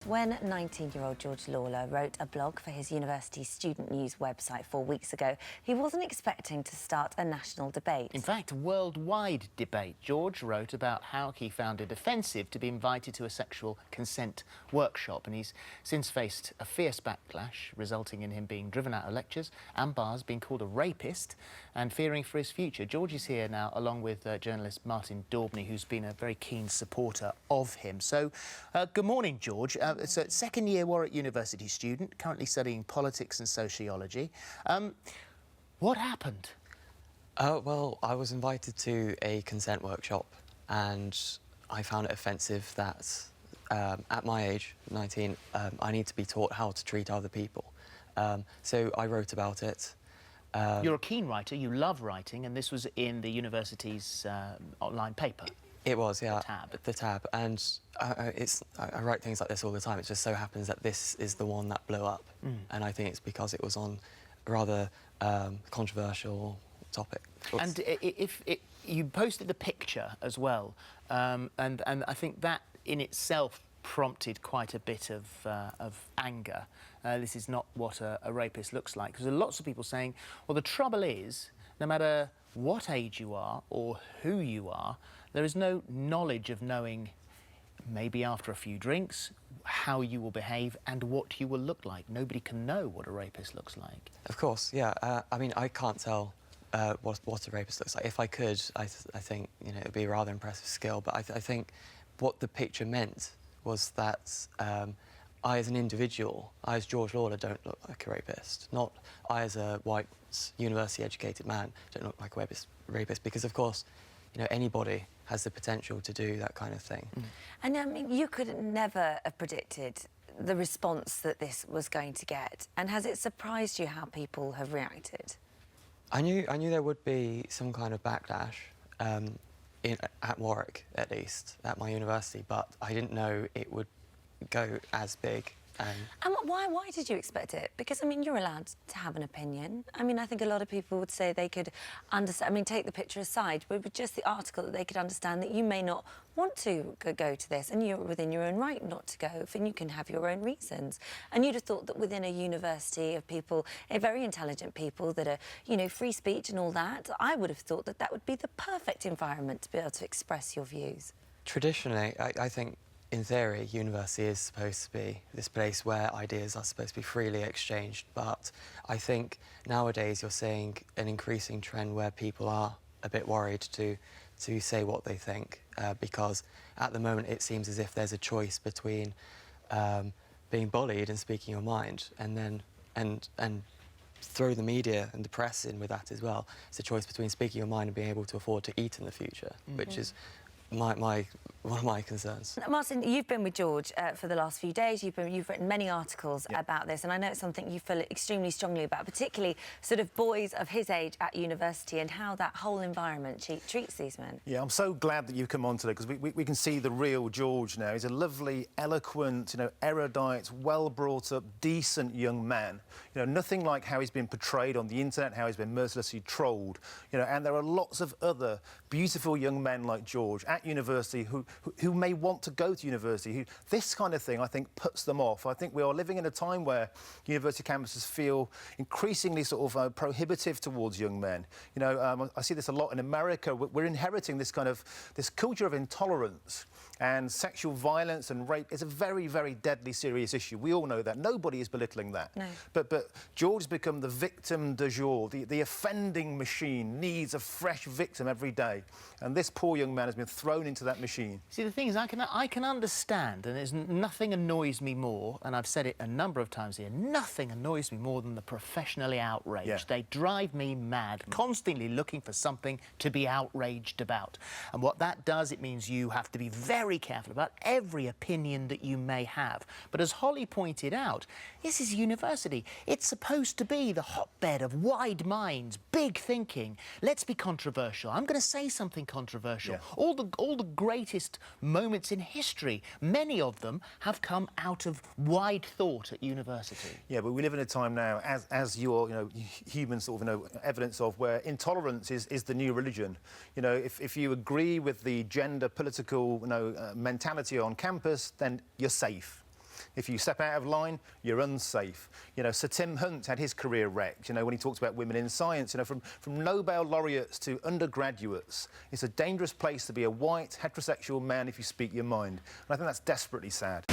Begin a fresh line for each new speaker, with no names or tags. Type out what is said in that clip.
When 19-year-old George Lawler wrote a blog for his university's student news website 4 weeks ago, he wasn't expecting to start a national debate.
In fact, a worldwide debate. George wrote about how he found it offensive to be invited to a sexual consent workshop, and he's since faced a fierce backlash, resulting in him being driven out of lectures and bars, being called a rapist and fearing for his future. George is here now, along with journalist Martin Daubney, who's been a very keen supporter of him. So, good morning, George. So, second-year Warwick University student, currently studying politics and sociology. What happened?
Well, I was invited to a consent workshop and I found it offensive that at my age, 19, I need to be taught how to treat other people. So I wrote about it.
You're a keen writer, you love writing, and this was in the university's online paper.
It was, yeah.
The Tab.
And I write things like this all the time. It just so happens that this is the one that blew up. And I think it's because it was on a rather controversial topic.
And you posted the picture as well, and I think that in itself prompted quite a bit of anger. This is not what a rapist looks like, because there are lots of people saying, well, the trouble is, no matter what age you are or who you are, there is no knowledge of knowing, maybe after a few drinks, how you will behave and what you will look like. Nobody can know what a rapist looks like.
Of course, yeah. I mean, I can't tell what a rapist looks like. If I could, I think, you know, it would be a rather impressive skill. But I think what the picture meant was that I, as an individual, I, as George Lawler, don't look like a rapist. Not I, as a white, university-educated man, don't look like a rapist. Because, of course, you know, anybody has the potential to do that kind of thing.
And I mean, you could never have predicted the response that this was going to get. And has it surprised you how people have reacted?
I knew there would be some kind of backlash, at Warwick, at least, at my university, but I didn't know it would go as big.
And why did you expect it? Because, I mean, you're allowed to have an opinion. I mean, I think a lot of people would say they could understand, I mean, take the picture aside, but with just the article, that they could understand that you may not want to go to this, and you're within your own right not to go, and you can have your own reasons. And you'd have thought that within a university of people, very intelligent people that are, you know, free speech and all that, I would have thought that that would be the perfect environment to be able to express your views.
Traditionally, I think, in theory, university is supposed to be this place where ideas are supposed to be freely exchanged, but I think nowadays you're seeing an increasing trend where people are a bit worried to say what they think, because at the moment it seems as if there's a choice between being bullied and speaking your mind, and throw the media and the press in with that as well. It's a choice between speaking your mind and being able to afford to eat in the future, which is one of my concerns.
Martin, you've been with George for the last few days. You've written many articles about this, and I know it's something you feel extremely strongly about, particularly sort of boys of his age at university and how that whole environment treats these men.
Yeah, I'm so glad that you've come on today, because we can see the real George now. He's a lovely, eloquent, you know, erudite, well-brought-up, decent young man. You know, nothing like how he's been portrayed on the internet, how he's been mercilessly trolled. You know, and there are lots of other beautiful young men like George at university who may want to go to university. This kind of thing, I think, puts them off. I think we are living in a time where university campuses feel increasingly sort of prohibitive towards young men. You know, I see this a lot in America. We're inheriting this kind of culture of intolerance, and sexual violence and rape is a very, very deadly, serious issue. We all know that. Nobody is belittling that.
No.
But George has become the victim du jour. The offending machine needs a fresh victim every day. And this poor young man has been thrown into that machine.
See, the thing is, I can understand, and there's nothing annoys me more, and I've said it a number of times here, nothing annoys me more than the professionally outraged.
Yeah.
They drive me mad, constantly looking for something to be outraged about. And what that does, it means you have to be very careful about every opinion that you may have. But as Holly pointed out, this is university. It's supposed to be the hotbed of wide minds, big thinking. Let's be controversial. I'm going to say something controversial.
Yeah.
All the greatest moments in history, many of them have come out of wide thought at university.
Yeah, but we live in a time now, as you're, you know, human sort of, you know, evidence of, where intolerance is the new religion. You know, if you agree with the gender political, you know, mentality on campus, then you're safe. If you step out of line, you're unsafe. You know, Sir Tim Hunt had his career wrecked, you know, when he talks about women in science. You know, from Nobel laureates to undergraduates, it's a dangerous place to be a white, heterosexual man if you speak your mind. And I think that's desperately sad.